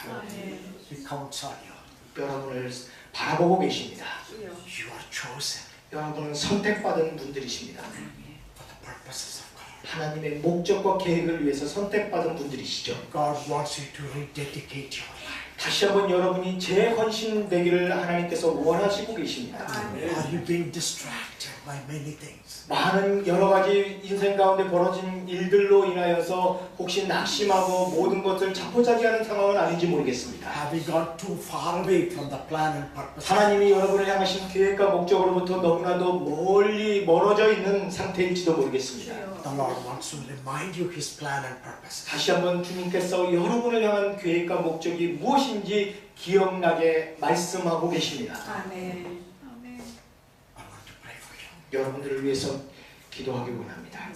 He counts on you. 여러분을 바라보고 계십니다. You are chosen 여러분은 선택받은 분들이십니다. for the purposes of God. 하나님의 목적과 계획을 위해서 선택받은 분들이시죠. God wants you to rededicate your life. 다시 한번 여러분이 재헌신되기를 하나님께서 원하시고 계십니다. Are you being distracted by many things? 많은 여러 가지 인생 가운데 벌어진 일들로 인하여서 혹시 낙심하고 모든 것을 자포자기하는 상황은 아닌지 모르겠습니다. Have we gone too far away from the plan and purpose? 하나님이 여러분을 향하신 계획과 목적으로부터 너무나도 멀리 멀어져 있는 상태일지도 모르겠습니다. The Lord wants to remind you His plan and purpose. 다시 한번 주님께서 여러분을 향한 계획과 목적이 무엇인지 기억나게 말씀하고 계십니다. 아멘. I want to pray for you. 여러분들을 위해서 기도하기 원합니다.